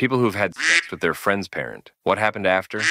People who've had sex with their friend's parent. What happened after?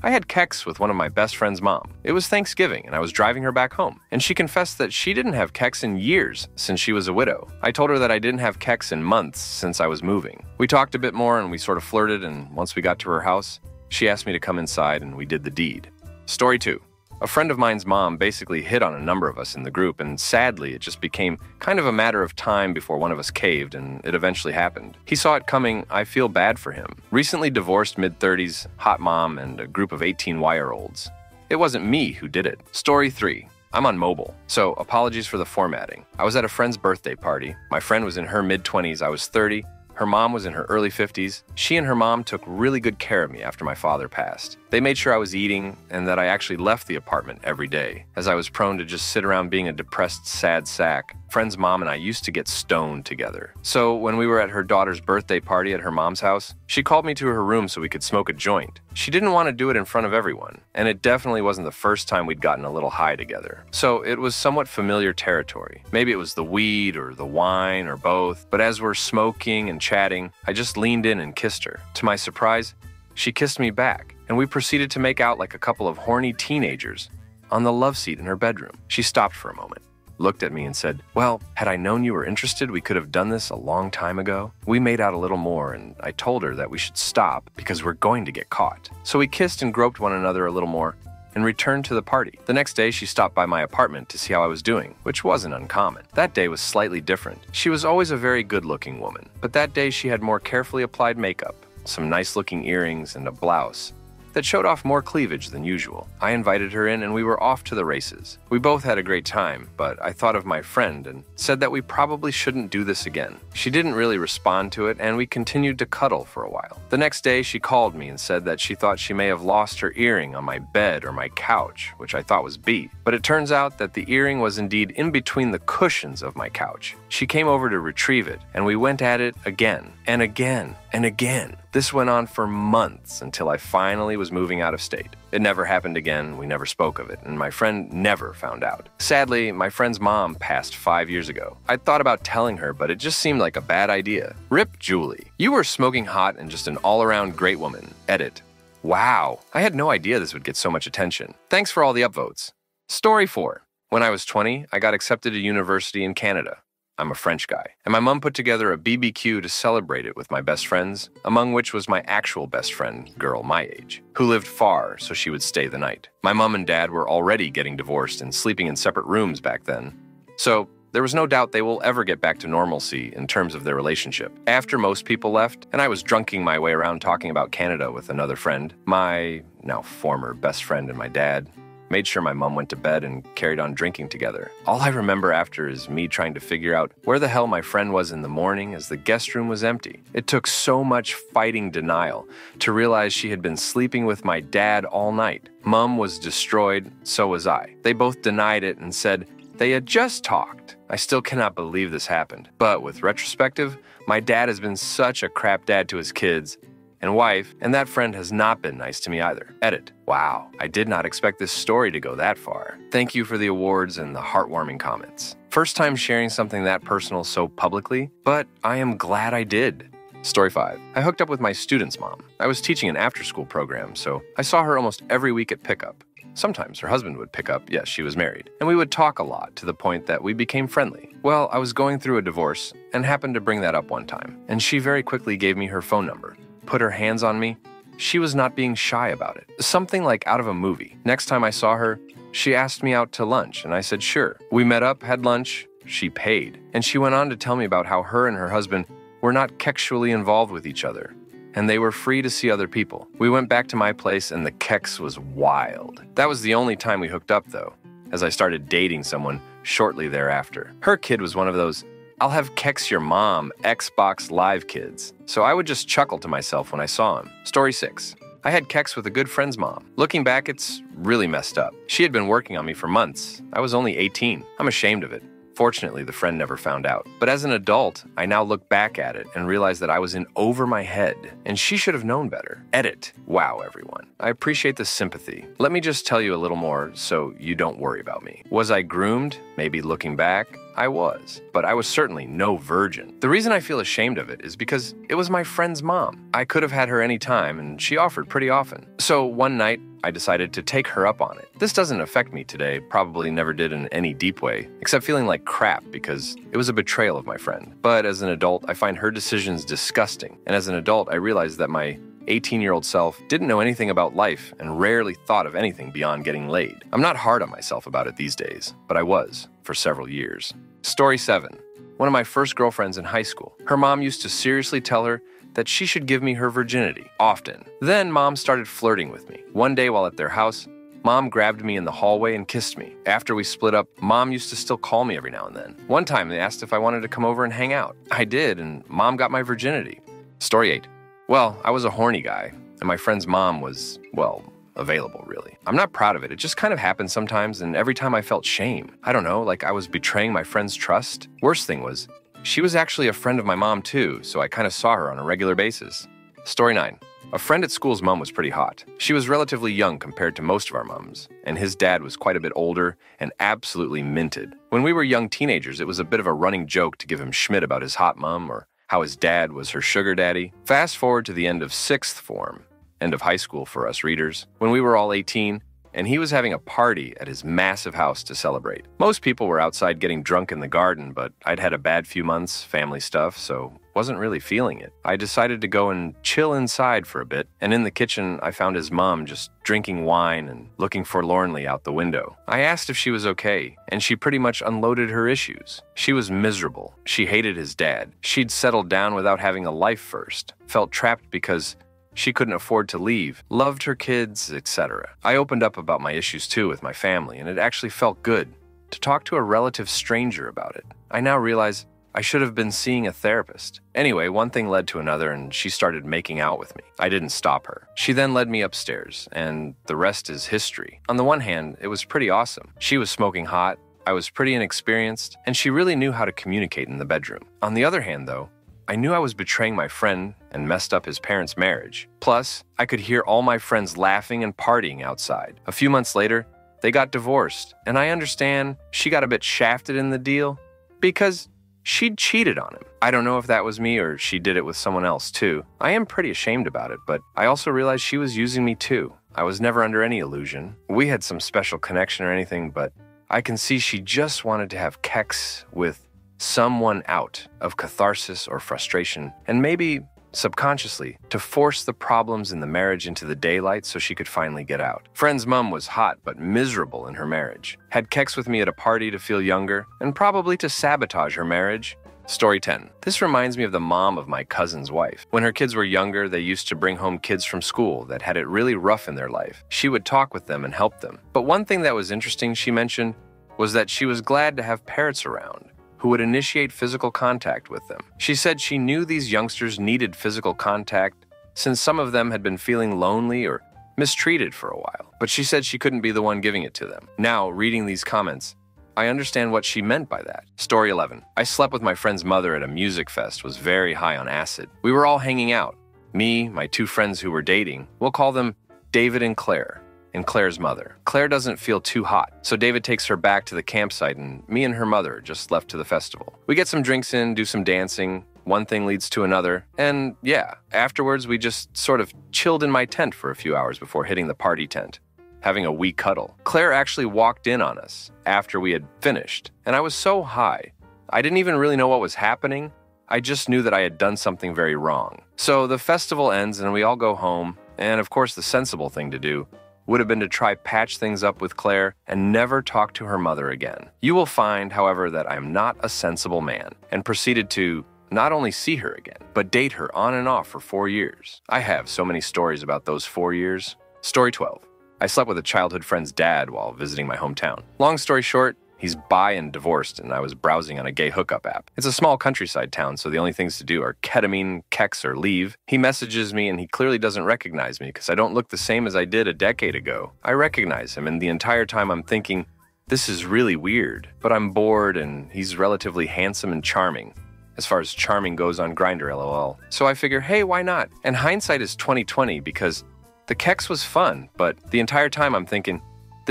I had Kex with one of my best friend's mom. It was Thanksgiving, and I was driving her back home, and she confessed that she didn't have Kex in years since she was a widow. I told her that I didn't have Kex in months since I was moving. We talked a bit more, and we sort of flirted, and once we got to her house, she asked me to come inside, and we did the deed. Story 2. A friend of mine's mom basically hit on a number of us in the group, and sadly, it just became kind of a matter of time before one of us caved, and it eventually happened. He saw it coming. I feel bad for him. Recently divorced mid-30s, hot mom, and a group of 18-year-olds. It wasn't me who did it. Story 3. I'm on mobile, so apologies for the formatting. I was at a friend's birthday party. My friend was in her mid-20s. I was 30. Her mom was in her early 50s. She and her mom took really good care of me after my father passed. They made sure I was eating and that I actually left the apartment every day, as I was prone to just sit around being a depressed, sad sack. Friend's mom and I used to get stoned together. So when we were at her daughter's birthday party at her mom's house, she called me to her room so we could smoke a joint. She didn't want to do it in front of everyone, and it definitely wasn't the first time we'd gotten a little high together. So it was somewhat familiar territory. Maybe it was the weed or the wine or both, but as we're smoking and chatting, I just leaned in and kissed her. To my surprise, she kissed me back, and we proceeded to make out like a couple of horny teenagers on the love seat in her bedroom. She stopped for a moment, looked at me and said, "Well, had I known you were interested, we could have done this a long time ago." We made out a little more, and I told her that we should stop because we're going to get caught. So we kissed and groped one another a little more and returned to the party. The next day, she stopped by my apartment to see how I was doing, which wasn't uncommon. That day was slightly different. She was always a very good-looking woman, but that day she had more carefully applied makeup, some nice-looking earrings, and a blouse that showed off more cleavage than usual. I invited her in and we were off to the races. We both had a great time, but I thought of my friend and said that we probably shouldn't do this again. She didn't really respond to it and we continued to cuddle for a while. The next day she called me and said that she thought she may have lost her earring on my bed or my couch, which I thought was beat. But it turns out that the earring was indeed in between the cushions of my couch. She came over to retrieve it and we went at it again and again and again. This went on for months until I finally was moving out of state. It never happened again, we never spoke of it, and my friend never found out. Sadly, my friend's mom passed 5 years ago. I'd thought about telling her, but it just seemed like a bad idea. Rip Julie. You were smoking hot and just an all-around great woman. Edit. Wow, I had no idea this would get so much attention. Thanks for all the upvotes. Story 4. When I was 20, I got accepted to university in Canada. I'm a French guy, and my mom put together a BBQ to celebrate it with my best friends, among which was my actual best friend, girl my age, who lived far so she would stay the night. My mom and dad were already getting divorced and sleeping in separate rooms back then, so there was no doubt they will ever get back to normalcy in terms of their relationship. After most people left, and I was drunking my way around talking about Canada with another friend, my now former best friend and my dad made sure my mom went to bed and carried on drinking together. All I remember after is me trying to figure out where the hell my friend was in the morning as the guest room was empty. It took so much fighting denial to realize she had been sleeping with my dad all night. Mom was destroyed, so was I. They both denied it and said they had just talked. I still cannot believe this happened. But with retrospective, my dad has been such a crap dad to his kids and wife, and that friend has not been nice to me either. Edit. Wow, I did not expect this story to go that far. Thank you for the awards and the heartwarming comments. First time sharing something that personal so publicly, but I am glad I did. Story 5. I hooked up with my student's mom. I was teaching an after-school program, so I saw her almost every week at pickup. Sometimes her husband would pick up, yes, she was married, and we would talk a lot to the point that we became friendly. Well, I was going through a divorce and happened to bring that up one time, and she very quickly gave me her phone number. Put her hands on me. She was not being shy about it. Something like out of a movie. Next time I saw her, she asked me out to lunch, and I said sure. We met up, had lunch, she paid. And she went on to tell me about how her and her husband were not sexually involved with each other, and they were free to see other people. We went back to my place, and the kex was wild. That was the only time we hooked up, though, as I started dating someone shortly thereafter. Her kid was one of those I'll have Kex your mom Xbox Live kids, so I would just chuckle to myself when I saw him. Story 6. I had Kex with a good friend's mom. Looking back, it's really messed up. She had been working on me for months. I was only 18. I'm ashamed of it. Fortunately, the friend never found out. But as an adult, I now look back at it and realize that I was in over my head, and she should have known better. Edit. Wow, everyone. I appreciate the sympathy. Let me just tell you a little more so you don't worry about me. Was I groomed? Maybe looking back? I was, but I was certainly no virgin. The reason I feel ashamed of it is because it was my friend's mom. I could have had her any time, and she offered pretty often. So one night, I decided to take her up on it. This doesn't affect me today, probably never did in any deep way, except feeling like crap because it was a betrayal of my friend. But as an adult, I find her decisions disgusting, and as an adult, I realized that my 18-year-old self didn't know anything about life and rarely thought of anything beyond getting laid. I'm not hard on myself about it these days, but I was for several years. Story 7. One of my first girlfriends in high school. Her mom used to seriously tell her that she should give me her virginity, often. Then Mom started flirting with me. One day while at their house, Mom grabbed me in the hallway and kissed me. After we split up, Mom used to still call me every now and then. One time they asked if I wanted to come over and hang out. I did, and Mom got my virginity. Story 8. Well, I was a horny guy, and my friend's mom was, well, available, really. I'm not proud of it. It just kind of happened sometimes, and every time I felt shame. I don't know, like I was betraying my friend's trust. Worst thing was, she was actually a friend of my mom too, so I kind of saw her on a regular basis. Story 9. A friend at school's mom was pretty hot. She was relatively young compared to most of our moms, and his dad was quite a bit older and absolutely minted. When we were young teenagers, it was a bit of a running joke to give him schmidt about his hot mom or how his dad was her sugar daddy. Fast forward to the end of 6th form, end of high school for us readers, when we were all 18, and he was having a party at his massive house to celebrate. Most people were outside getting drunk in the garden, but I'd had a bad few months, family stuff, so wasn't really feeling it. I decided to go and chill inside for a bit, and in the kitchen, I found his mom just drinking wine and looking forlornly out the window. I asked if she was okay, and she pretty much unloaded her issues. She was miserable. She hated his dad. She'd settled down without having a life first, felt trapped because she couldn't afford to leave, loved her kids, etc. I opened up about my issues too with my family, and it actually felt good to talk to a relative stranger about it. I now realize I should have been seeing a therapist. Anyway, one thing led to another, and she started making out with me. I didn't stop her. She then led me upstairs, and the rest is history. On the one hand, it was pretty awesome. She was smoking hot, I was pretty inexperienced, and she really knew how to communicate in the bedroom. On the other hand, though, I knew I was betraying my friend and messed up his parents' marriage. Plus, I could hear all my friends laughing and partying outside. A few months later, they got divorced, and I understand she got a bit shafted in the deal because she'd cheated on him. I don't know if that was me or she did it with someone else too. I am pretty ashamed about it, but I also realized she was using me too. I was never under any illusion. We had some special connection or anything, but I can see she just wanted to have sex with someone out of catharsis or frustration, and maybe subconsciously to force the problems in the marriage into the daylight so she could finally get out. Friend's mom was hot but miserable in her marriage, had sex with me at a party to feel younger, and probably to sabotage her marriage. Story 10. This reminds me of the mom of my cousin's wife. When her kids were younger, they used to bring home kids from school that had it really rough in their life. She would talk with them and help them. But one thing that was interesting she mentioned was that she was glad to have parents around who would initiate physical contact with them. She said she knew these youngsters needed physical contact since some of them had been feeling lonely or mistreated for a while, but she said she couldn't be the one giving it to them. Now, reading these comments, I understand what she meant by that. Story 11. I slept with my friend's mother at a music fest, was very high on acid. We were all hanging out. Me, my two friends who were dating, we'll call them David and Claire's mother. Claire doesn't feel too hot, so David takes her back to the campsite and me and her mother just left to the festival. We get some drinks in, do some dancing, one thing leads to another, and yeah, afterwards we just sort of chilled in my tent for a few hours before hitting the party tent, having a wee cuddle. Claire actually walked in on us after we had finished, and I was so high. I didn't even really know what was happening. I just knew that I had done something very wrong. So the festival ends and we all go home, and of course the sensible thing to do would have been to try patch things up with Claire and never talk to her mother again. You will find, however, that I am not a sensible man, and proceeded to not only see her again, but date her on and off for 4 years. I have so many stories about those 4 years. Story 12. I slept with a childhood friend's dad while visiting my hometown. Long story short, he's bi and divorced, and I was browsing on a gay hookup app. It's a small countryside town, so the only things to do are ketamine, kex, or leave. He messages me, and he clearly doesn't recognize me because I don't look the same as I did a decade ago. I recognize him, and the entire time I'm thinking, this is really weird. But I'm bored, and he's relatively handsome and charming. As far as charming goes on Grindr, lol. So I figure, hey, why not? And hindsight is 20/20 because the kex was fun, but the entire time I'm thinking,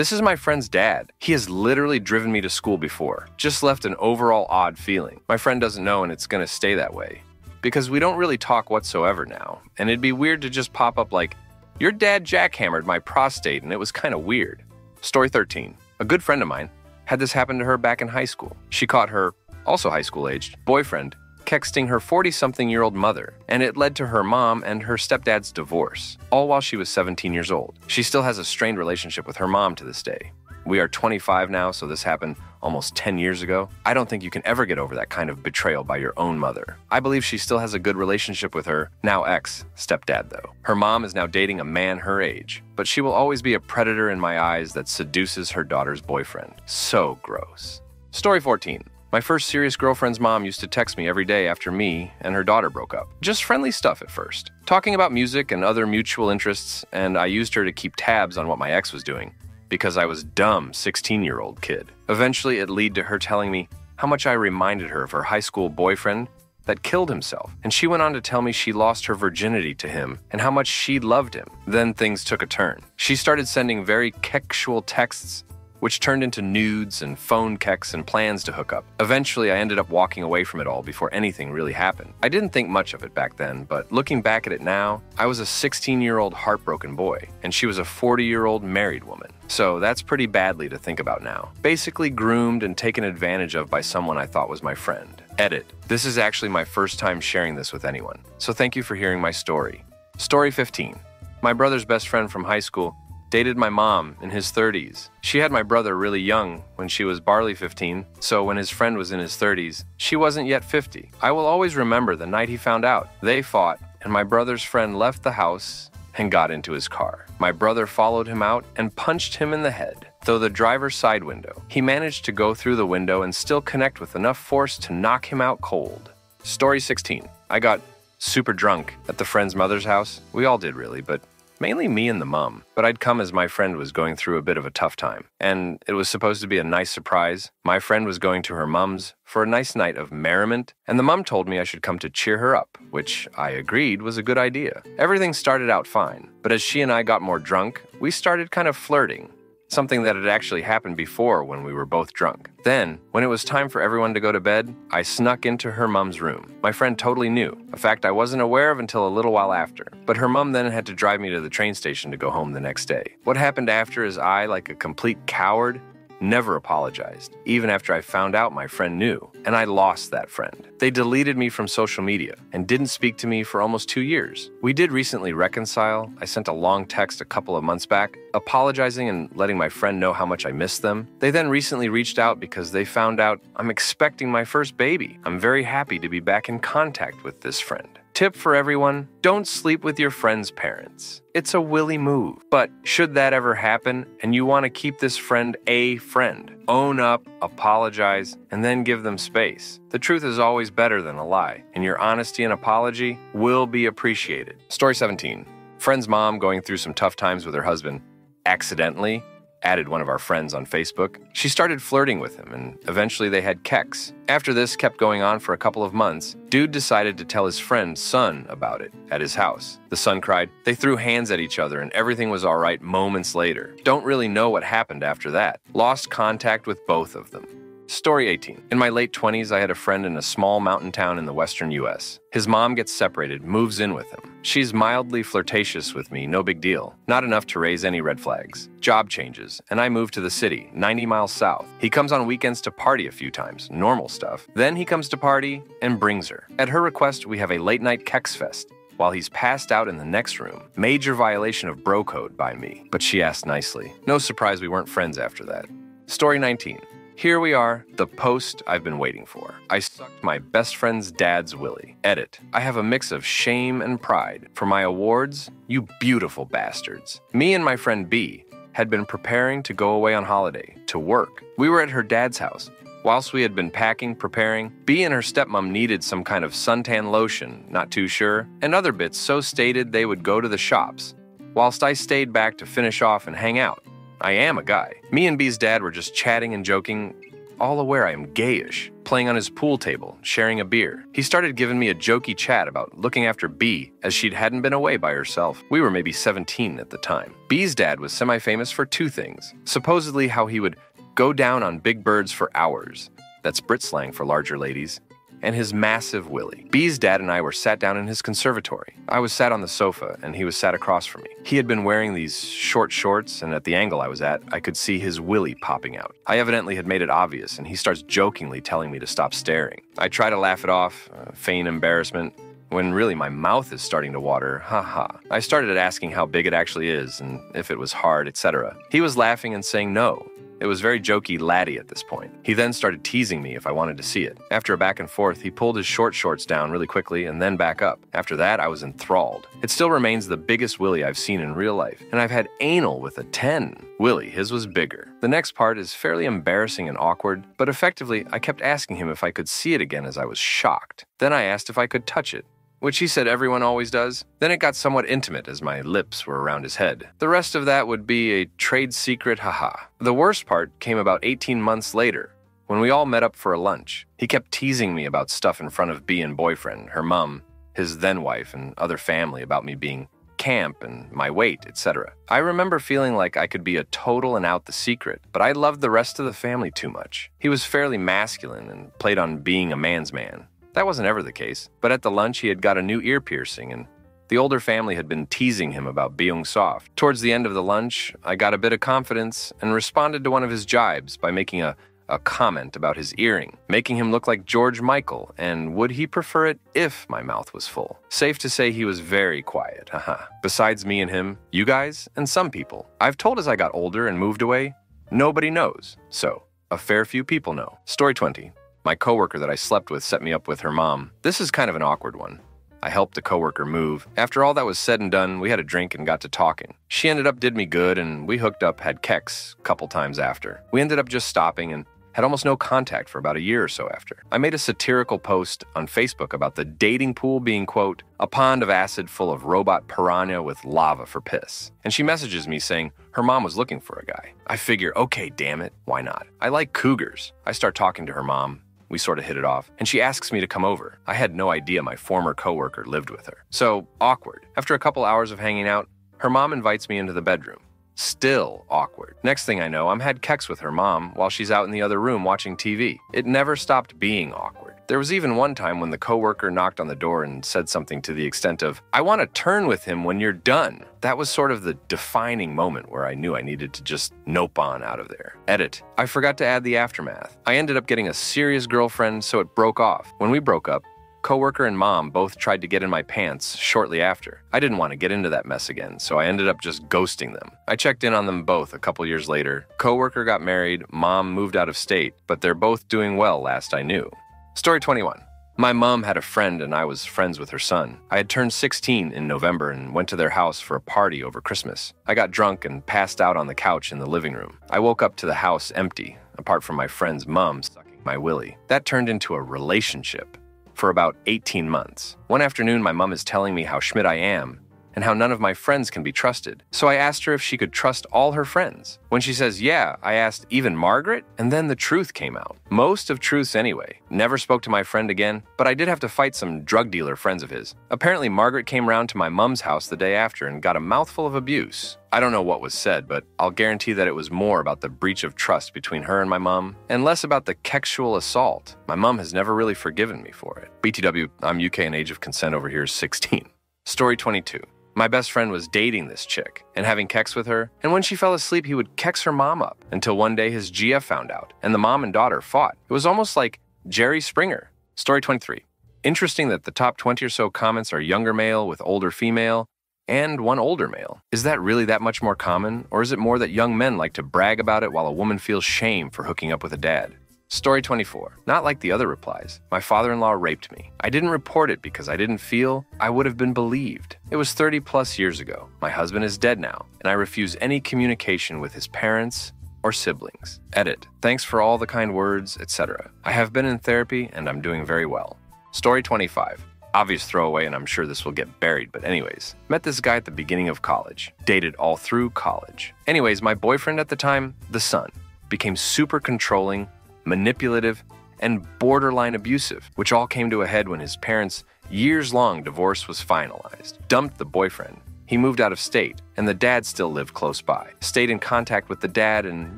This is my friend's dad. He has literally driven me to school before. Just left an overall odd feeling. My friend doesn't know and it's gonna stay that way. Because we don't really talk whatsoever now, and it'd be weird to just pop up like, your dad jackhammered my prostate and it was kinda weird. Story 13. A good friend of mine had this happen to her back in high school. She caught her, also high school aged, boyfriend texting her 40-something-year-old mother, and it led to her mom and her stepdad's divorce, all while she was 17 years old. She still has a strained relationship with her mom to this day. We are 25 now, so this happened almost 10 years ago. I don't think you can ever get over that kind of betrayal by your own mother. I believe she still has a good relationship with her, now ex-stepdad though. Her mom is now dating a man her age, but she will always be a predator in my eyes that seduces her daughter's boyfriend. So gross. Story 14. My first serious girlfriend's mom used to text me every day after me and her daughter broke up. Just friendly stuff at first, talking about music and other mutual interests, and I used her to keep tabs on what my ex was doing, because I was dumb 16-year-old kid. Eventually, it led to her telling me how much I reminded her of her high school boyfriend that killed himself, and she went on to tell me she lost her virginity to him and how much she loved him. Then things took a turn. She started sending very sexual texts, which turned into nudes and phone keks and plans to hook up. Eventually, I ended up walking away from it all before anything really happened. I didn't think much of it back then, but looking back at it now, I was a 16-year-old heartbroken boy, and she was a 40-year-old married woman. So that's pretty badly to think about now. Basically groomed and taken advantage of by someone I thought was my friend. Edit. This is actually my first time sharing this with anyone, so thank you for hearing my story. Story 15. My brother's best friend from high school dated my mom in his 30s. She had my brother really young when she was barely 15, so when his friend was in his 30s, she wasn't yet 50. I will always remember the night he found out. They fought, and my brother's friend left the house and got into his car. My brother followed him out and punched him in the head. Though the driver's side window, he managed to go through the window and still connect with enough force to knock him out cold. Story 16. I got super drunk at the friend's mother's house. We all did really, but mainly me and the mom, but I'd come as my friend was going through a bit of a tough time. And it was supposed to be a nice surprise. My friend was going to her mom's for a nice night of merriment, and the mom told me I should come to cheer her up, which I agreed was a good idea. Everything started out fine, but as she and I got more drunk, we started kind of flirting. Something that had actually happened before when we were both drunk. Then, when it was time for everyone to go to bed, I snuck into her mom's room. My friend totally knew, a fact I wasn't aware of until a little while after. But her mom then had to drive me to the train station to go home the next day. What happened after is I, like a complete coward, never apologized, even after I found out my friend knew, and I lost that friend. They deleted me from social media and didn't speak to me for almost 2 years. We did recently reconcile. I sent a long text a couple of months back, apologizing and letting my friend know how much I missed them. They then recently reached out because they found out I'm expecting my first baby. I'm very happy to be back in contact with this friend. Tip for everyone, don't sleep with your friend's parents. It's a willy move. But should that ever happen and you want to keep this friend a friend, own up, apologize, and then give them space. The truth is always better than a lie, and your honesty and apology will be appreciated. Story 17. Friend's mom going through some tough times with her husband accidentally added one of our friends on Facebook. She started flirting with him, and eventually they had keks. After this kept going on for a couple of months, dude decided to tell his friend's son about it at his house. The son cried. They threw hands at each other, and everything was all right moments later. Don't really know what happened after that. Lost contact with both of them. Story 18. In my late 20s, I had a friend in a small mountain town in the western US. His mom gets separated, moves in with him. She's mildly flirtatious with me, no big deal. Not enough to raise any red flags. Job changes, and I move to the city, 90 miles south. He comes on weekends to party a few times, normal stuff. Then he comes to party and brings her. At her request, we have a late-night keks fest. While he's passed out in the next room. Major violation of bro code by me, but she asked nicely. No surprise we weren't friends after that. Story 19. Here we are, the post I've been waiting for. I sucked my best friend's dad's willy. Edit. I have a mix of shame and pride. For my awards, you beautiful bastards. Me and my friend B had been preparing to go away on holiday, to work. We were at her dad's house. Whilst we had been packing, preparing, B and her stepmom needed some kind of suntan lotion, not too sure, and other bits so stated they would go to the shops, whilst I stayed back to finish off and hang out. I am a guy. Me and B's dad were just chatting and joking all aware I am gayish, playing on his pool table, sharing a beer. He started giving me a jokey chat about looking after B, as she hadn't been away by herself. We were maybe 17 at the time. B's dad was semi-famous for two things. Supposedly how he would go down on big birds for hours. That's Brit slang for larger ladies. And his massive willy. B's dad and I were sat down in his conservatory. I was sat on the sofa, and he was sat across from me. He had been wearing these short shorts, and at the angle I was at, I could see his willy popping out. I evidently had made it obvious, and he starts jokingly telling me to stop staring. I try to laugh it off, feign embarrassment, when really my mouth is starting to water, haha. I started asking how big it actually is, and if it was hard, etc. He was laughing and saying no. It was very jokey laddie at this point. He then started teasing me if I wanted to see it. After a back and forth, he pulled his short shorts down really quickly and then back up. After that, I was enthralled. It still remains the biggest willy I've seen in real life, and I've had anal with a 10. Willy, his was bigger. The next part is fairly embarrassing and awkward, but effectively, I kept asking him if I could see it again as I was shocked. Then I asked if I could touch it, which he said everyone always does. Then it got somewhat intimate as my lips were around his head. The rest of that would be a trade secret, haha. The worst part came about 18 months later, when we all met up for a lunch. He kept teasing me about stuff in front of B and boyfriend, her mom, his then wife, and other family about me being camp and my weight, etc. I remember feeling like I could be a total and out the secret, but I loved the rest of the family too much. He was fairly masculine and played on being a man's man. That wasn't ever the case, but at the lunch he had got a new ear piercing, and the older family had been teasing him about being soft. Towards the end of the lunch, I got a bit of confidence and responded to one of his jibes by making a comment about his earring, making him look like George Michael, and would he prefer it if my mouth was full. Safe to say he was very quiet, haha. Besides me and him, you guys, and some people. I've told as I got older and moved away, nobody knows, so a fair few people know. Story 20. My coworker that I slept with set me up with her mom. This is kind of an awkward one. I helped the coworker move. After all that was said and done, we had a drink and got to talking. She ended up did me good, and we hooked up, had keks a couple times after. We ended up just stopping and had almost no contact for about a year or so after. I made a satirical post on Facebook about the dating pool being, quote, a pond of acid full of robot piranha with lava for piss. And she messages me saying her mom was looking for a guy. I figure, okay, damn it, why not? I like cougars. I start talking to her mom. We sort of hit it off, and she asks me to come over. I had no idea my former coworker lived with her. So, awkward. After a couple hours of hanging out, her mom invites me into the bedroom. Still awkward. Next thing I know, I'm had keks with her mom while she's out in the other room watching TV. It never stopped being awkward. There was even one time when the coworker knocked on the door and said something to the extent of, I want to turn with him when you're done. That was sort of the defining moment where I knew I needed to just nope on out of there. Edit. I forgot to add the aftermath. I ended up getting a serious girlfriend, so it broke off. When we broke up, coworker and mom both tried to get in my pants shortly after. I didn't want to get into that mess again, so I ended up just ghosting them. I checked in on them both a couple years later. Coworker got married, mom moved out of state, but they're both doing well last I knew. Story 21. My mom had a friend and I was friends with her son. I had turned 16 in November and went to their house for a party over Christmas. I got drunk and passed out on the couch in the living room. I woke up to the house empty, apart from my friend's mom sucking my willy. That turned into a relationship for about 18 months. One afternoon, my mom is telling me how Schmidt I am and how none of my friends can be trusted. So I asked her if she could trust all her friends. When she says yeah, I asked, even Margaret? And then the truth came out. Most of truths anyway. Never spoke to my friend again, but I did have to fight some drug dealer friends of his. Apparently, Margaret came round to my mom's house the day after and got a mouthful of abuse. I don't know what was said, but I'll guarantee that it was more about the breach of trust between her and my mom, and less about the sexual assault. My mom has never really forgiven me for it. BTW, I'm UK and age of consent over here is 16. Story 22. My best friend was dating this chick and having keks with her, and when she fell asleep, he would keks her mom up until one day his GF found out, and the mom and daughter fought. It was almost like Jerry Springer. Story 23. Interesting that the top 20 or so comments are younger male with older female, and one older male. Is that really that much more common, or is it more that young men like to brag about it while a woman feels shame for hooking up with a dad? Story 24. Not like the other replies. My father-in-law raped me. I didn't report it because I didn't feel I would have been believed. It was 30 plus years ago. My husband is dead now, and I refuse any communication with his parents or siblings. Edit. Thanks for all the kind words, etc. I have been in therapy, and I'm doing very well. Story 25. Obvious throwaway, and I'm sure this will get buried, but anyways. Met this guy at the beginning of college. Dated all through college. Anyways, my boyfriend at the time, the son, became super controlling manipulative, and borderline abusive, which all came to a head when his parents' years-long divorce was finalized. Dumped the boyfriend. He moved out of state, and the dad still lived close by. Stayed in contact with the dad and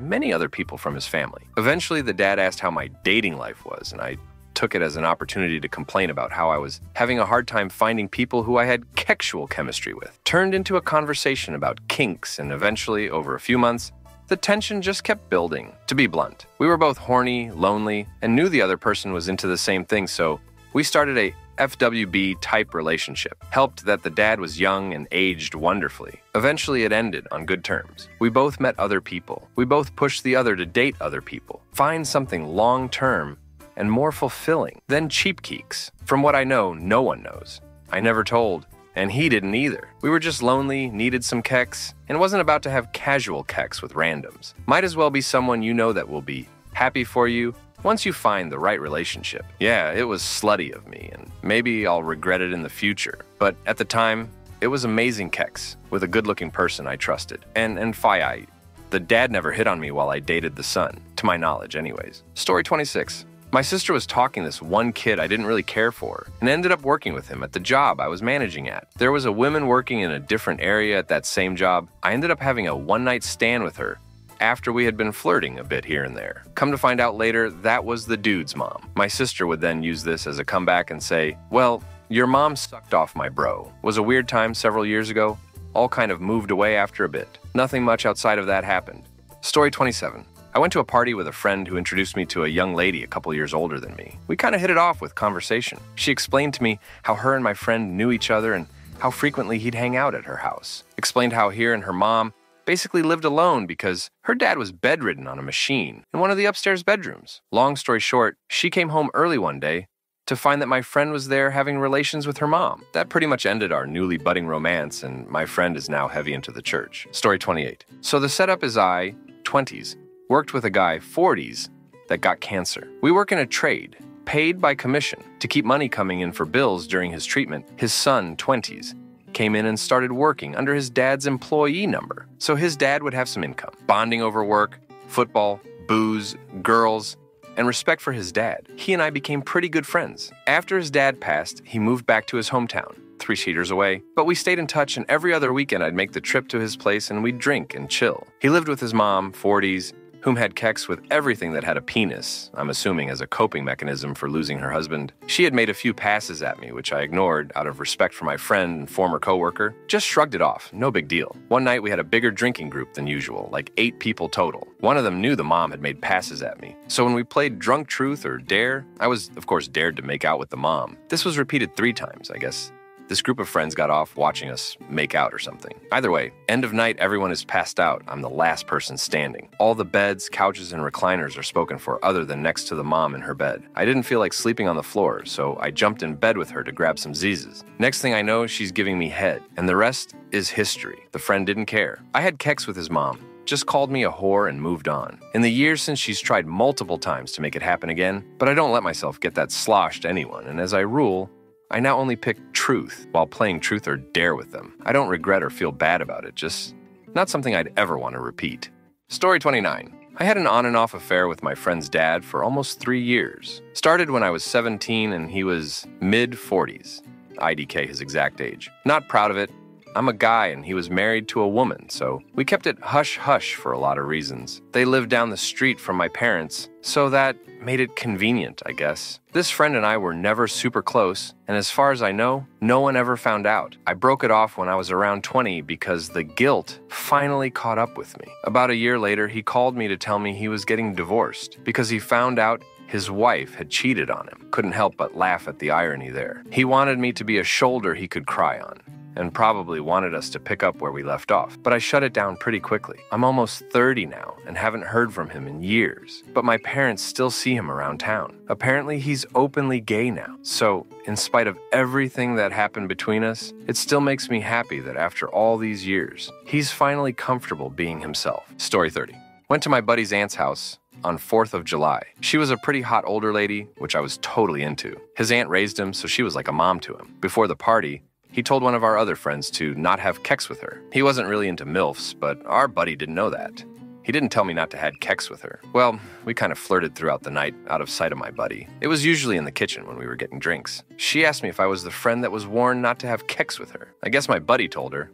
many other people from his family. Eventually, the dad asked how my dating life was, and I took it as an opportunity to complain about how I was having a hard time finding people who I had sexual chemistry with. Turned into a conversation about kinks, and eventually, over a few months, the tension just kept building. To be blunt, we were both horny, lonely, and knew the other person was into the same thing, so we started a FWB-type relationship. Helped that the dad was young and aged wonderfully. Eventually, it ended on good terms. We both met other people. We both pushed the other to date other people. Find something long-term and more fulfilling than cheap geeks. From what I know, no one knows. I never told, and he didn't either. We were just lonely, needed some keks, and wasn't about to have casual keks with randoms. Might as well be someone you know that will be happy for you once you find the right relationship. Yeah, it was slutty of me, and maybe I'll regret it in the future. But at the time, it was amazing keks with a good-looking person I trusted. And the dad never hit on me while I dated the son, to my knowledge anyways. Story 26. My sister was talking this one kid I didn't really care for and ended up working with him at the job I was managing at. There was a woman working in a different area at that same job. I ended up having a one-night stand with her after we had been flirting a bit here and there. Come to find out later, that was the dude's mom. My sister would then use this as a comeback and say, well, your mom sucked off my bro. Was a weird time several years ago. All kind of moved away after a bit. Nothing much outside of that happened. Story 27. I went to a party with a friend who introduced me to a young lady a couple years older than me. We kind of hit it off with conversation. She explained to me how her and my friend knew each other and how frequently he'd hang out at her house. Explained how he and her mom basically lived alone because her dad was bedridden on a machine in one of the upstairs bedrooms. Long story short, she came home early one day to find that my friend was there having relations with her mom. That pretty much ended our newly budding romance, and my friend is now heavy into the church. Story 28. So the setup is I, 20s, worked with a guy, 40s, that got cancer. We work in a trade, paid by commission, to keep money coming in for bills during his treatment. His son, 20s, came in and started working under his dad's employee number, so his dad would have some income. Bonding over work, football, booze, girls, and respect for his dad. He and I became pretty good friends. After his dad passed, he moved back to his hometown, 3 sheeters away, but we stayed in touch, and every other weekend I'd make the trip to his place and we'd drink and chill. He lived with his mom, 40s, whom had keks with everything that had a penis, I'm assuming as a coping mechanism for losing her husband. She had made a few passes at me, which I ignored out of respect for my friend and former coworker. Just shrugged it off, no big deal. One night we had a bigger drinking group than usual, like 8 people total. One of them knew the mom had made passes at me. So when we played Drunk Truth or Dare, I was, of course, dared to make out with the mom. This was repeated 3 times, I guess. This group of friends got off watching us make out or something. Either way, end of night, everyone is passed out. I'm the last person standing. All the beds, couches, and recliners are spoken for other than next to the mom in her bed. I didn't feel like sleeping on the floor, so I jumped in bed with her to grab some Z's. Next thing I know, she's giving me head, and the rest is history. The friend didn't care. I had keks with his mom, just called me a whore and moved on. In the years since, she's tried multiple times to make it happen again, but I don't let myself get that sloshed to anyone, and as I rule, I now only pick truth while playing truth or dare with them. I don't regret or feel bad about it, just not something I'd ever want to repeat. Story 29. I had an on and off affair with my friend's dad for almost 3 years. Started when I was 17 and he was mid-40s. IDK his exact age. Not proud of it. I'm a guy and he was married to a woman, so we kept it hush-hush for a lot of reasons. They lived down the street from my parents, so that made it convenient, I guess. This friend and I were never super close, and as far as I know, no one ever found out. I broke it off when I was around 20 because the guilt finally caught up with me. About a year later, he called me to tell me he was getting divorced because he found out his wife had cheated on him. Couldn't help but laugh at the irony there. He wanted me to be a shoulder he could cry on, and probably wanted us to pick up where we left off. But I shut it down pretty quickly. I'm almost 30 now and haven't heard from him in years. But my parents still see him around town. Apparently he's openly gay now. So, in spite of everything that happened between us, it still makes me happy that after all these years, he's finally comfortable being himself. Story 30. Went to my buddy's aunt's house on 4th of July. She was a pretty hot older lady, which I was totally into. His aunt raised him, so she was like a mom to him. Before the party, he told one of our other friends to not have keks with her. He wasn't really into MILFs, but our buddy didn't know that. He didn't tell me not to have Kex with her. Well, we kind of flirted throughout the night, out of sight of my buddy. It was usually in the kitchen when we were getting drinks. She asked me if I was the friend that was warned not to have Kex with her. I guess my buddy told her.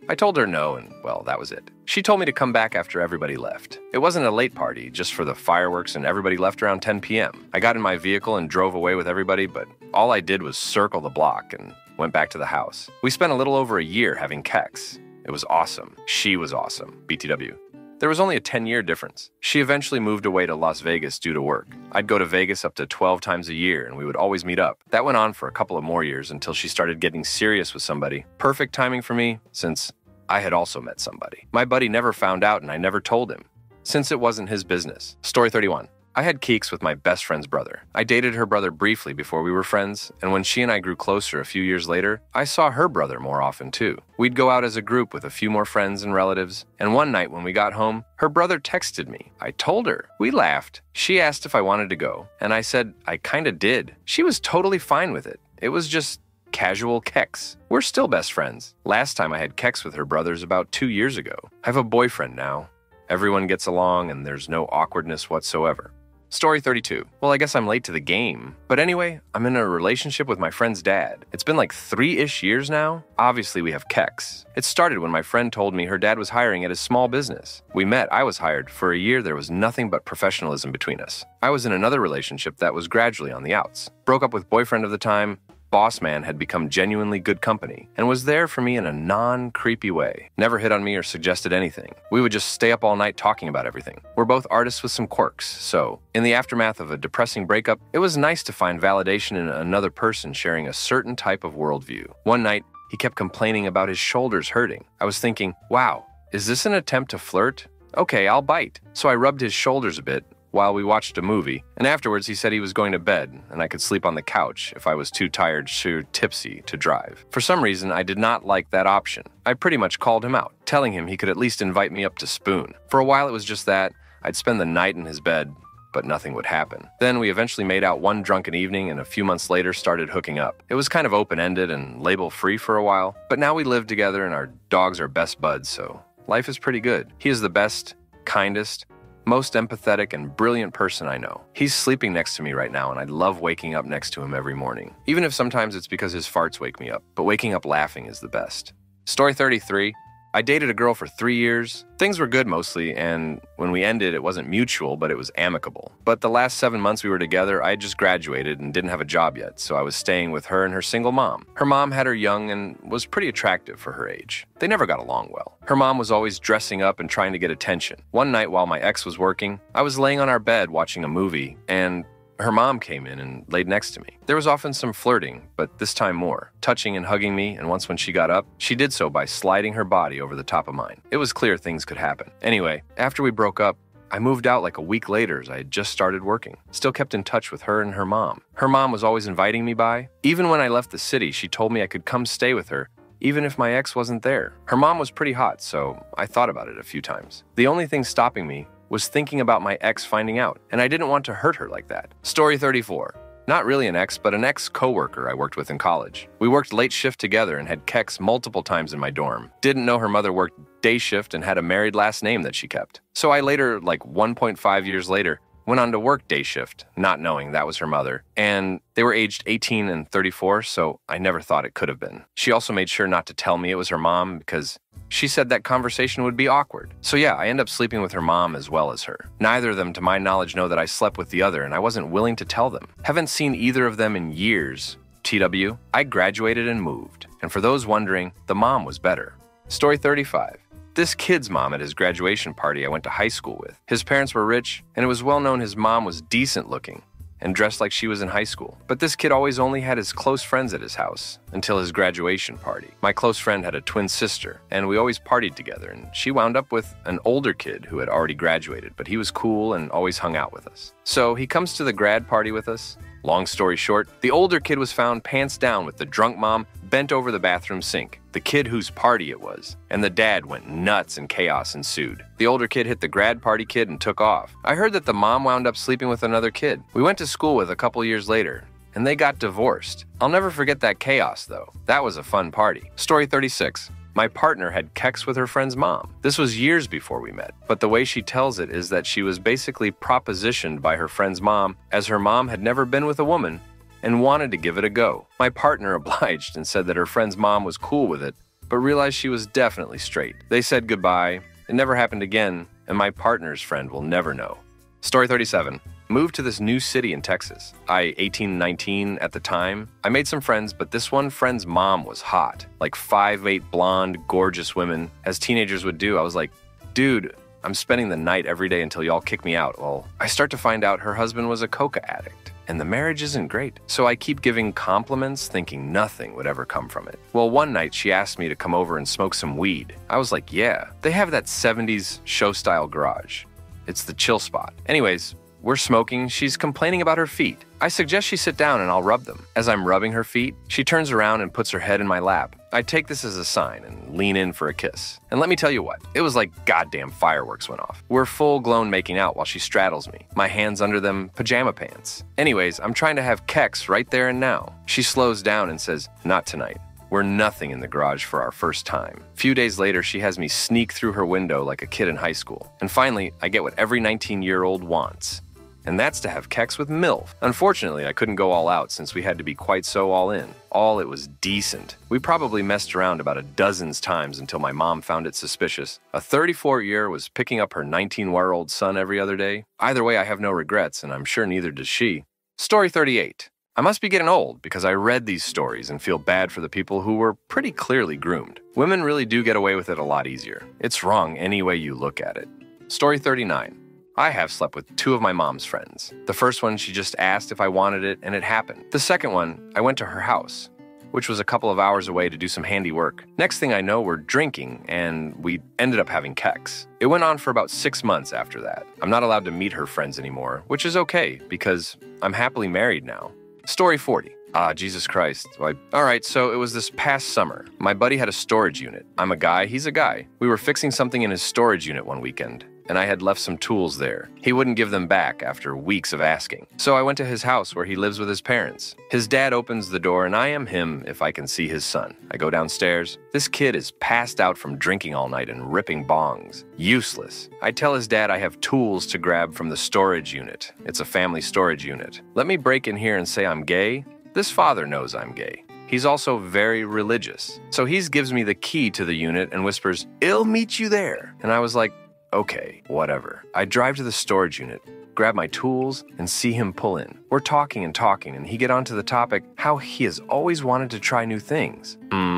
I told her no, and well, that was it. She told me to come back after everybody left. It wasn't a late party, just for the fireworks, and everybody left around 10 p.m. I got in my vehicle and drove away with everybody, but all I did was circle the block and went back to the house. We spent a little over a year having Kex. It was awesome. She was awesome. BTW. There was only a 10-year difference. She eventually moved away to Las Vegas due to work. I'd go to Vegas up to 12 times a year, and we would always meet up. That went on for a couple of more years until she started getting serious with somebody. Perfect timing for me, since I had also met somebody. My buddy never found out, and I never told him, since it wasn't his business. Story 31. I had Keeks with my best friend's brother. I dated her brother briefly before we were friends, and when she and I grew closer a few years later, I saw her brother more often too. We'd go out as a group with a few more friends and relatives, and one night when we got home, her brother texted me. I told her. We laughed. She asked if I wanted to go, and I said I kinda did. She was totally fine with it. It was just casual Kex. We're still best friends. Last time I had Kex with her brothers about 2 years ago. I have a boyfriend now. Everyone gets along and there's no awkwardness whatsoever. Story 32. Well, I guess I'm late to the game. But anyway, I'm in a relationship with my friend's dad. It's been like 3-ish years now. Obviously, we have Kex. It started when my friend told me her dad was hiring at his small business. We met, I was hired. For a year, there was nothing but professionalism between us. I was in another relationship that was gradually on the outs. Broke up with boyfriend of the time. Boss man had become genuinely good company and was there for me in a non-creepy way. Never hit on me or suggested anything. We would just stay up all night talking about everything. We're both artists with some quirks, so in the aftermath of a depressing breakup, it was nice to find validation in another person sharing a certain type of worldview. One night, he kept complaining about his shoulders hurting. I was thinking, wow, is this an attempt to flirt? Okay, I'll bite. So I rubbed his shoulders a bit while we watched a movie, and afterwards he said he was going to bed and I could sleep on the couch if I was too tired or tipsy to drive. For some reason, I did not like that option. I pretty much called him out, telling him he could at least invite me up to spoon. For a while it was just that. I'd spend the night in his bed, but nothing would happen. Then we eventually made out one drunken evening and a few months later started hooking up. It was kind of open-ended and label-free for a while, but now we live together and our dogs are best buds, so life is pretty good. He is the best, kindest, most empathetic and brilliant person I know. He's sleeping next to me right now and I love waking up next to him every morning. Even if sometimes it's because his farts wake me up, but waking up laughing is the best. Story 33. I dated a girl for 3 years. Things were good mostly, and when we ended, it wasn't mutual, but it was amicable. But the last 7 months we were together, I had just graduated and didn't have a job yet, so I was staying with her and her single mom. Her mom had her young and was pretty attractive for her age. They never got along well. Her mom was always dressing up and trying to get attention. One night while my ex was working, I was laying on our bed watching a movie, and her mom came in and laid next to me. There was often some flirting, but this time more. Touching and hugging me, and once when she got up, she did so by sliding her body over the top of mine. It was clear things could happen. Anyway, after we broke up, I moved out like a week later as I had just started working. Still kept in touch with her and her mom. Her mom was always inviting me by. Even when I left the city, she told me I could come stay with her, even if my ex wasn't there. Her mom was pretty hot, so I thought about it a few times. The only thing stopping me was thinking about my ex finding out, and I didn't want to hurt her like that. Story 34. Not really an ex, but an ex-coworker I worked with in college. We worked late shift together and had Kex multiple times in my dorm. Didn't know her mother worked day shift and had a married last name that she kept. So I later, like 1.5 years later, went on to work day shift, not knowing that was her mother. And they were aged 18 and 34, so I never thought it could have been. She also made sure not to tell me it was her mom because she said that conversation would be awkward. So yeah, I ended up sleeping with her mom as well as her. Neither of them, to my knowledge, know that I slept with the other, and I wasn't willing to tell them. Haven't seen either of them in years. TW, I graduated and moved. And for those wondering, the mom was better. Story 35. This kid's mom at his graduation party I went to high school with. His parents were rich, and it was well known his mom was decent looking and dressed like she was in high school. But this kid always only had his close friends at his house until his graduation party. My close friend had a twin sister, and we always partied together, and she wound up with an older kid who had already graduated, but he was cool and always hung out with us. So he comes to the grad party with us. Long story short, the older kid was found pants down with the drunk mom bent over the bathroom sink, the kid whose party it was, and the dad went nuts and chaos ensued. The older kid hit the grad party kid and took off. I heard that the mom wound up sleeping with another kid we went to school with a couple years later, and they got divorced. I'll never forget that chaos though. That was a fun party. Story 36. My partner had Kex with her friend's mom. This was years before we met, but the way she tells it is that she was basically propositioned by her friend's mom, as her mom had never been with a woman and wanted to give it a go. My partner obliged and said that her friend's mom was cool with it, but realized she was definitely straight. They said goodbye. It never happened again, and my partner's friend will never know. Story 37. Moved to this new city in Texas. 18, 19 at the time. I made some friends, but this one friend's mom was hot. Like 5'8", blonde, gorgeous women. As teenagers would do, I was like, dude, I'm spending the night every day until y'all kick me out. Well, I start to find out her husband was a coca addict, and the marriage isn't great. So I keep giving compliments, thinking nothing would ever come from it. Well, one night she asked me to come over and smoke some weed. I was like, yeah. They have that 70s show-style garage. It's the chill spot. Anyways, we're smoking. She's complaining about her feet. I suggest she sit down and I'll rub them. As I'm rubbing her feet, she turns around and puts her head in my lap. I take this as a sign and lean in for a kiss. And let me tell you what, it was like goddamn fireworks went off. We're full-blown making out while she straddles me, my hands under them pajama pants. Anyways, I'm trying to have Kex right there and now. She slows down and says, not tonight. We're nothing in the garage for our first time. A few days later, she has me sneak through her window like a kid in high school. And finally, I get what every 19-year-old wants. And that's to have Kex with MILF. Unfortunately, I couldn't go all out since we had to be quite so all in. It was decent. We probably messed around about a dozen times until my mom found it suspicious. A 34-year was picking up her 19-year-old son every other day. Either way, I have no regrets, and I'm sure neither does she. Story 38. I must be getting old because I read these stories and feel bad for the people who were pretty clearly groomed. Women really do get away with it a lot easier. It's wrong any way you look at it. Story 39. I have slept with two of my mom's friends. The first one, she just asked if I wanted it, and it happened. The second one, I went to her house, which was a couple of hours away to do some handy work. Next thing I know, we're drinking, and we ended up having Kex. It went on for about 6 months after that. I'm not allowed to meet her friends anymore, which is okay, because I'm happily married now. Story 40. Jesus Christ. Alright, so it was this past summer. My buddy had a storage unit. I'm a guy, he's a guy. We were fixing something in his storage unit one weekend, and I had left some tools there. He wouldn't give them back after weeks of asking. So I went to his house where he lives with his parents. His dad opens the door, and I am him if I can see his son. I go downstairs. This kid is passed out from drinking all night and ripping bongs. Useless. I tell his dad I have tools to grab from the storage unit. It's a family storage unit. Let me break in here and say I'm gay? This father knows I'm gay. He's also very religious. So he gives me the key to the unit and whispers, "I'll meet you there." And I was like, okay, whatever. I drive to the storage unit, grab my tools, and see him pull in. We're talking, and he get onto the topic how he has always wanted to try new things.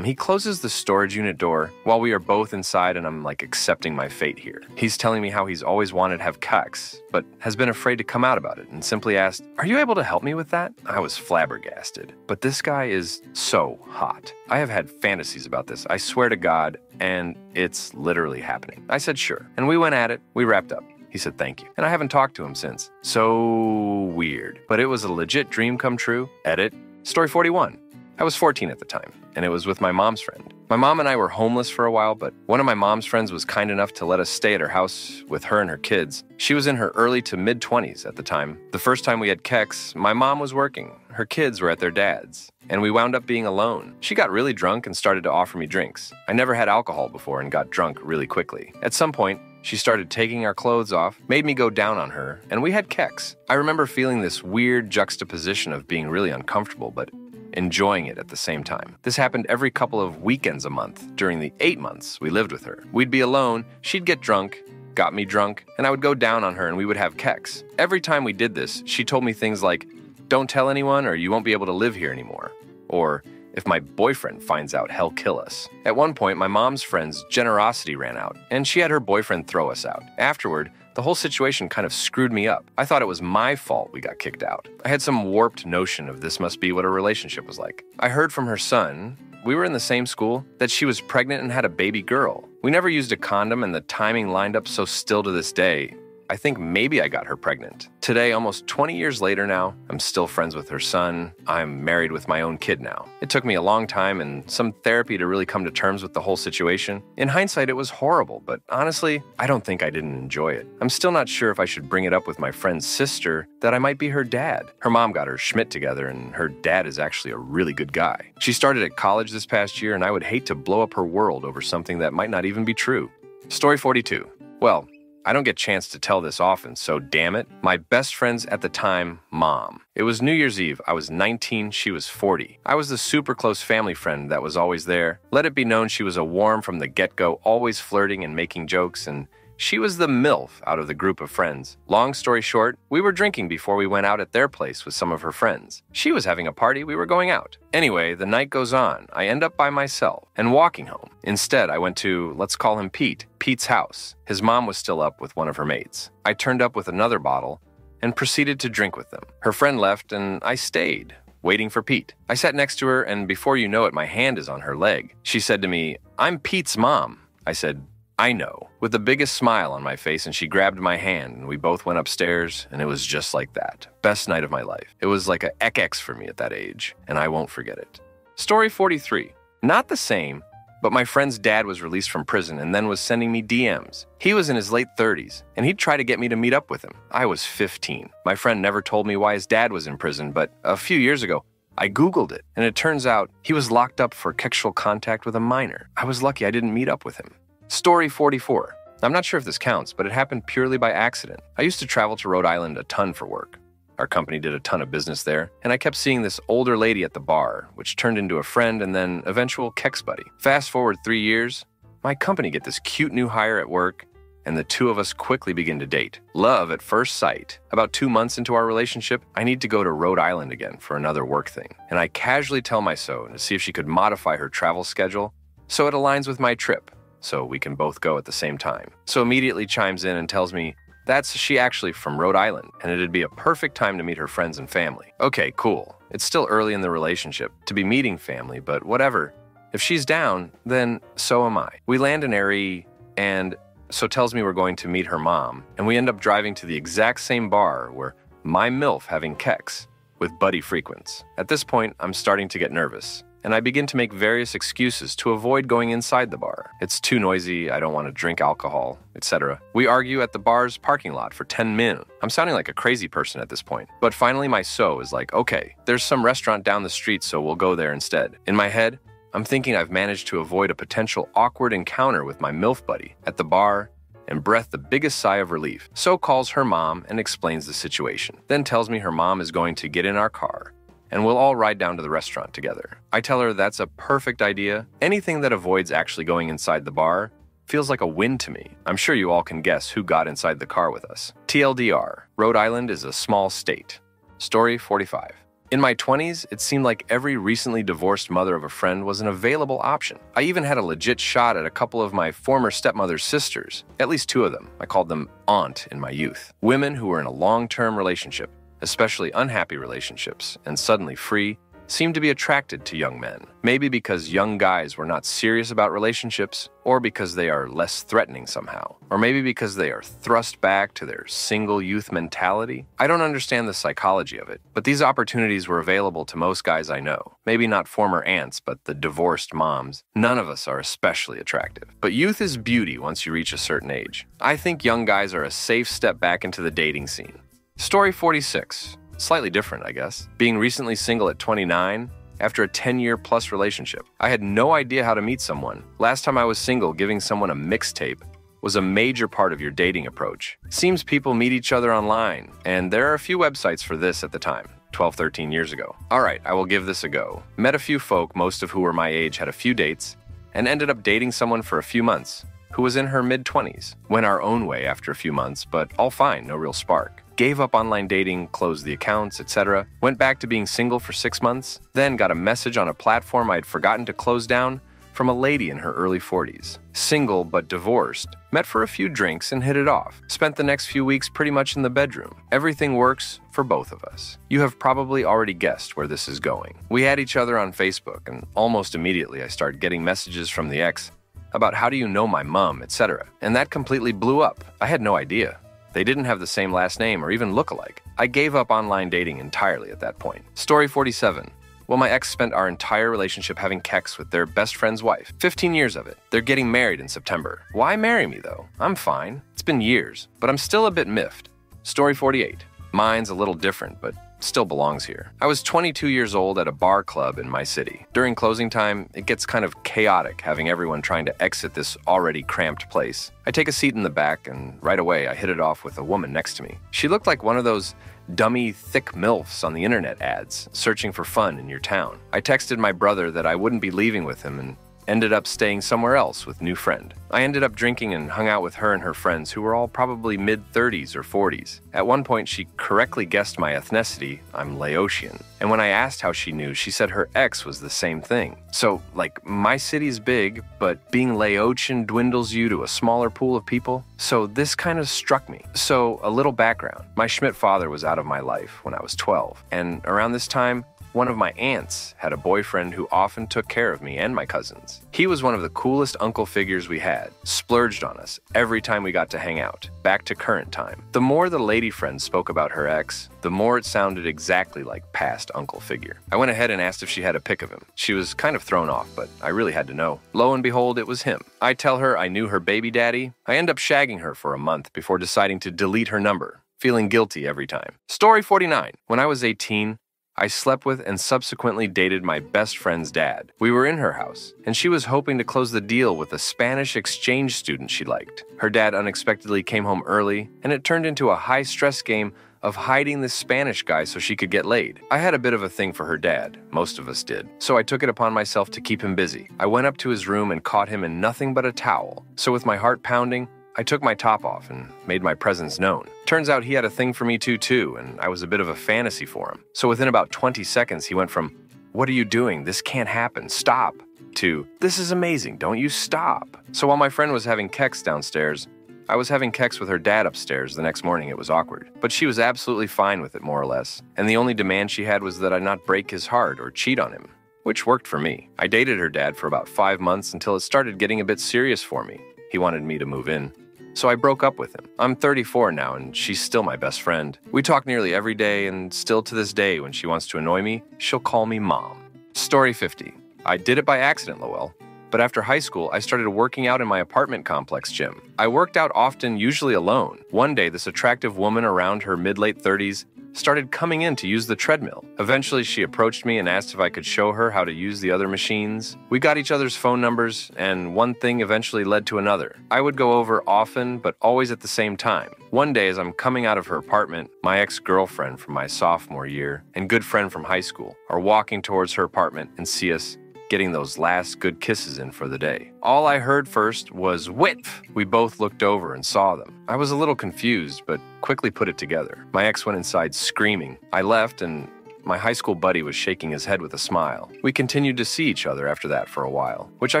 He closes the storage unit door while we are both inside, and I'm like accepting my fate here. He's telling me how he's always wanted to have Kex, but has been afraid to come out about it, and simply asked, "Are you able to help me with that?" I was flabbergasted. But this guy is so hot. I have had fantasies about this, I swear to God, and it's literally happening. I said sure, and we went at it. We wrapped up. He said thank you, and I haven't talked to him since. So weird. But it was a legit dream come true. Edit. Story 41. I was 14 at the time, and it was with my mom's friend. My mom and I were homeless for a while, but one of my mom's friends was kind enough to let us stay at her house with her and her kids. She was in her early to mid-20s at the time. The first time we had Kex, my mom was working. Her kids were at their dad's, and we wound up being alone. She got really drunk and started to offer me drinks. I never had alcohol before and got drunk really quickly. At some point, she started taking our clothes off, made me go down on her, and we had Kex. I remember feeling this weird juxtaposition of being really uncomfortable, but enjoying it at the same time. This happened every couple of weekends a month during the 8 months we lived with her. We'd be alone, she'd get drunk, got me drunk, and I would go down on her and we would have Kex. Every time we did this, she told me things like, "Don't tell anyone or you won't be able to live here anymore." Or, "If my boyfriend finds out, he'll kill us." At one point, my mom's friend's generosity ran out, and she had her boyfriend throw us out. Afterward, the whole situation kind of screwed me up. I thought it was my fault we got kicked out. I had some warped notion of this must be what a relationship was like. I heard from her son, we were in the same school, that she was pregnant and had a baby girl. We never used a condom, and the timing lined up so still to this day. I think maybe I got her pregnant. Today, almost 20 years later now, I'm still friends with her son. I'm married with my own kid now. It took me a long time and some therapy to really come to terms with the whole situation. In hindsight, it was horrible, but honestly, I don't think I didn't enjoy it. I'm still not sure if I should bring it up with my friend's sister that I might be her dad. Her mom got her Schmidt together, and her dad is actually a really good guy. She started at college this past year, and I would hate to blow up her world over something that might not even be true. Story 42. Well, I don't get a chance to tell this often, so damn it. My best friend's at the time mom. It was New Year's Eve. I was 19, she was 40. I was the super close family friend that was always there. Let it be known she was a warm from the get-go, always flirting and making jokes, and she was the MILF out of the group of friends. Long story short, we were drinking before we went out at their place with some of her friends. She was having a party, we were going out. Anyway, the night goes on. I end up by myself and walking home. Instead, I went to, let's call him Pete's house. His mom was still up with one of her mates. I turned up with another bottle and proceeded to drink with them. Her friend left and I stayed, waiting for Pete. I sat next to her and before you know it, my hand is on her leg. She said to me, "I'm Pete's mom." I said, "I know," with the biggest smile on my face, and she grabbed my hand, and we both went upstairs, and it was just like that. Best night of my life. It was like a XX for me at that age, and I won't forget it. Story 43. Not the same, but my friend's dad was released from prison and then was sending me DMs. He was in his late 30s, and he'd try to get me to meet up with him. I was 15. My friend never told me why his dad was in prison, but a few years ago, I Googled it, and it turns out he was locked up for sexual contact with a minor. I was lucky I didn't meet up with him. Story 44. I'm not sure if this counts, but it happened purely by accident. I used to travel to Rhode Island a ton for work. Our company did a ton of business there, and I kept seeing this older lady at the bar, which turned into a friend and then eventual kex buddy. Fast forward 3 years, my company get this cute new hire at work, and the two of us quickly begin to date. Love at first sight. About 2 months into our relationship, I need to go to Rhode Island again for another work thing, and I casually tell my so to see if she could modify her travel schedule so it aligns with my trip, so we can both go at the same time. So immediately chimes in and tells me that's she actually from Rhode Island, and it'd be a perfect time to meet her friends and family. Okay, cool. It's still early in the relationship to be meeting family, but whatever. If she's down, then so am I. We land in Erie, and so tells me we're going to meet her mom, and we end up driving to the exact same bar where my MILF having kex with buddy frequents. At this point, I'm starting to get nervous, and I begin to make various excuses to avoid going inside the bar. It's too noisy, I don't want to drink alcohol, etc. We argue at the bar's parking lot for 10 minutes. I'm sounding like a crazy person at this point. But finally my so is like, okay, there's some restaurant down the street, so we'll go there instead. In my head, I'm thinking I've managed to avoid a potential awkward encounter with my MILF buddy at the bar and breath the biggest sigh of relief. So calls her mom and explains the situation. Then tells me her mom is going to get in our car and we'll all ride down to the restaurant together. I tell her that's a perfect idea. Anything that avoids actually going inside the bar feels like a win to me. I'm sure you all can guess who got inside the car with us. TLDR, Rhode Island is a small state. Story 45. In my 20s, it seemed like every recently divorced mother of a friend was an available option. I even had a legit shot at a couple of my former stepmother's sisters, at least 2 of them. I called them aunt in my youth. Women who were in a long-term relationship, especially unhappy relationships, and suddenly free, seemed to be attracted to young men. Maybe because young guys were not serious about relationships, or because they are less threatening somehow, or maybe because they are thrust back to their single youth mentality. I don't understand the psychology of it, but these opportunities were available to most guys I know. Maybe not former aunts, but the divorced moms. None of us are especially attractive. But youth is beauty once you reach a certain age. I think young guys are a safe step back into the dating scene. Story 46. Slightly different, I guess. Being recently single at 29, after a 10-year plus relationship. I had no idea how to meet someone. Last time I was single, giving someone a mixtape was a major part of your dating approach. Seems people meet each other online, and there are a few websites for this at the time, 12, 13 years ago. All right, I will give this a go. Met a few folk, most of who were my age, had a few dates, and ended up dating someone for a few months who was in her mid-20s. Went our own way after a few months, but all fine, no real spark. Gave up online dating, closed the accounts, etc. Went back to being single for 6 months, then got a message on a platform I had forgotten to close down from a lady in her early 40s. Single but divorced. Met for a few drinks and hit it off. Spent the next few weeks pretty much in the bedroom. Everything works for both of us. You have probably already guessed where this is going. We had each other on Facebook, and almost immediately I started getting messages from the ex about how do you know my mom, etc. And that completely blew up. I had no idea. They didn't have the same last name or even look alike. I gave up online dating entirely at that point. Story 47. Well, my ex spent our entire relationship having sex with their best friend's wife. 15 years of it. They're getting married in September. Why marry me, though? I'm fine. It's been years, but I'm still a bit miffed. Story 48. Mine's a little different, but still belongs here. I was 22 years old at a bar club in my city. During closing time, it gets kind of chaotic having everyone trying to exit this already cramped place. I take a seat in the back, and right away I hit it off with a woman next to me. She looked like one of those dummy, thick MILFs on the internet ads, searching for fun in your town. I texted my brother that I wouldn't be leaving with him and ended up staying somewhere else with new friend. I ended up drinking and hung out with her and her friends who were all probably mid-30s or 40s. At one point, she correctly guessed my ethnicity. I'm Laotian. And when I asked how she knew, she said her ex was the same thing. So, like, my city's big, but being Laotian dwindles you to a smaller pool of people. So this kind of struck me. So, a little background. My Schmidt father was out of my life when I was 12. And around this time, one of my aunts had a boyfriend who often took care of me and my cousins. He was one of the coolest uncle figures we had, splurged on us every time we got to hang out, back to current time. The more the lady friend spoke about her ex, the more it sounded exactly like past uncle figure. I went ahead and asked if she had a pic of him. She was kind of thrown off, but I really had to know. Lo and behold, it was him. I tell her I knew her baby daddy. I end up shagging her for a month before deciding to delete her number, feeling guilty every time. Story 49. When I was 18, I slept with and subsequently dated my best friend's dad. We were in her house, and she was hoping to close the deal with a Spanish exchange student she liked. Her dad unexpectedly came home early, and it turned into a high-stress game of hiding this Spanish guy so she could get laid. I had a bit of a thing for her dad, most of us did, so I took it upon myself to keep him busy. I went up to his room and caught him in nothing but a towel. So with my heart pounding, I took my top off and made my presence known. Turns out he had a thing for me too, and I was a bit of a fantasy for him. So within about 20 seconds, he went from, "What are you doing? This can't happen. Stop," to, "This is amazing. Don't you stop." So while my friend was having sex downstairs, I was having sex with her dad upstairs. The next morning it was awkward, but she was absolutely fine with it, more or less. And the only demand she had was that I not break his heart or cheat on him, which worked for me. I dated her dad for about 5 months until it started getting a bit serious for me. He wanted me to move in. So I broke up with him. I'm 34 now, and she's still my best friend. We talk nearly every day, and still to this day, when she wants to annoy me, she'll call me Mom. Story 50. I did it by accident, Lowell. But after high school, I started working out in my apartment complex gym. I worked out often, usually alone. One day, this attractive woman around her mid-late 30s started coming in to use the treadmill. Eventually, she approached me and asked if I could show her how to use the other machines. We got each other's phone numbers, and one thing eventually led to another. I would go over often, but always at the same time. One day, as I'm coming out of her apartment, my ex-girlfriend from my sophomore year and good friend from high school are walking towards her apartment and see us getting those last good kisses in for the day. All I heard first was "whiff." We both looked over and saw them. I was a little confused, but quickly put it together. My ex went inside screaming. I left, and my high school buddy was shaking his head with a smile. We continued to see each other after that for a while, which I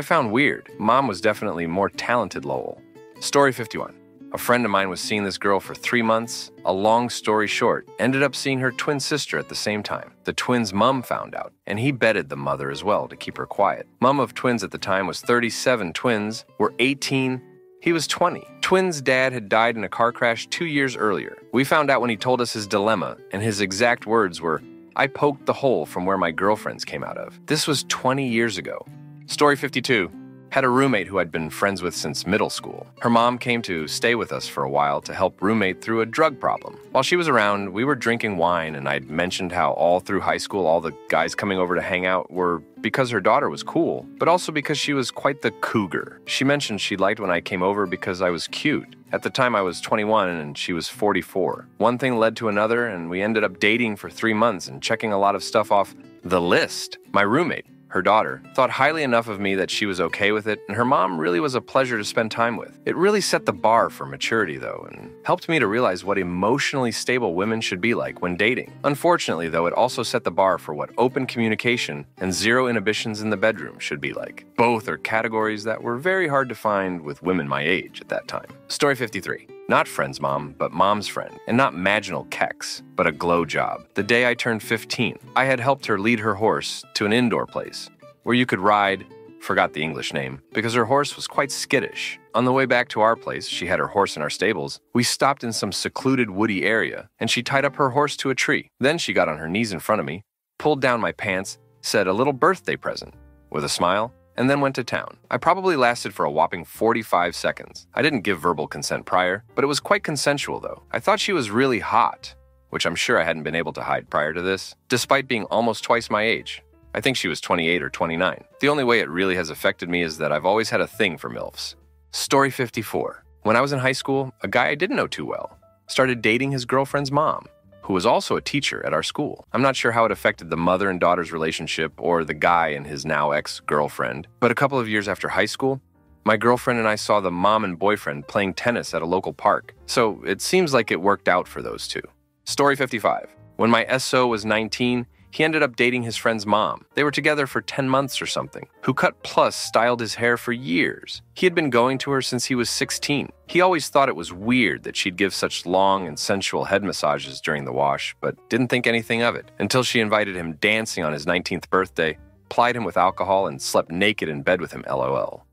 found weird. Mom was definitely more talented, Lowell. Story 51. A friend of mine was seeing this girl for 3 months. A long story short, ended up seeing her twin sister at the same time. The twins' mom found out, and he bedded the mother as well to keep her quiet. Mom of twins at the time was 37, twins were 18, he was 20. Twins' dad had died in a car crash 2 years earlier. We found out when he told us his dilemma, and his exact words were, "I poked the hole from where my girlfriends came out of." This was 20 years ago. Story 52. Had a roommate who I'd been friends with since middle school. Her mom came to stay with us for a while to help roommate through a drug problem. While she was around, we were drinking wine, and I'd mentioned how all through high school all the guys coming over to hang out were because her daughter was cool, but also because she was quite the cougar. She mentioned she liked when I came over because I was cute. At the time I was 21 and she was 44. One thing led to another, and we ended up dating for 3 months and checking a lot of stuff off the list. My roommate, her daughter, thought highly enough of me that she was okay with it, and her mom really was a pleasure to spend time with. It really set the bar for maturity, though, and helped me to realize what emotionally stable women should be like when dating. Unfortunately, though, it also set the bar for what open communication and zero inhibitions in the bedroom should be like. Both are categories that were very hard to find with women my age at that time. Story 53. Not friend's mom, but mom's friend. And not maginal kex, but a glow job. The day I turned 15, I had helped her lead her horse to an indoor place where you could ride forgot the English name, because her horse was quite skittish. On the way back to our place, she had her horse in our stables. We stopped in some secluded woody area, and she tied up her horse to a tree. Then she got on her knees in front of me, pulled down my pants, said a little birthday present, with a smile, and then went to town. I probably lasted for a whopping 45 seconds. I didn't give verbal consent prior, but it was quite consensual though. I thought she was really hot, which I'm sure I hadn't been able to hide prior to this, despite being almost twice my age. I think she was 28 or 29. The only way it really has affected me is that I've always had a thing for MILFs. Story 54. When I was in high school, a guy I didn't know too well started dating his girlfriend's mom, who was also a teacher at our school. I'm not sure how it affected the mother and daughter's relationship or the guy and his now ex-girlfriend, but a couple of years after high school, my girlfriend and I saw the mom and boyfriend playing tennis at a local park, so it seems like it worked out for those two. Story 55. When my SO was 19, he ended up dating his friend's mom. They were together for 10 months or something, who cut plus styled his hair for years. He had been going to her since he was 16. He always thought it was weird that she'd give such long and sensual head massages during the wash, but didn't think anything of it until she invited him dancing on his 19th birthday, plied him with alcohol, and slept naked in bed with him, LOL.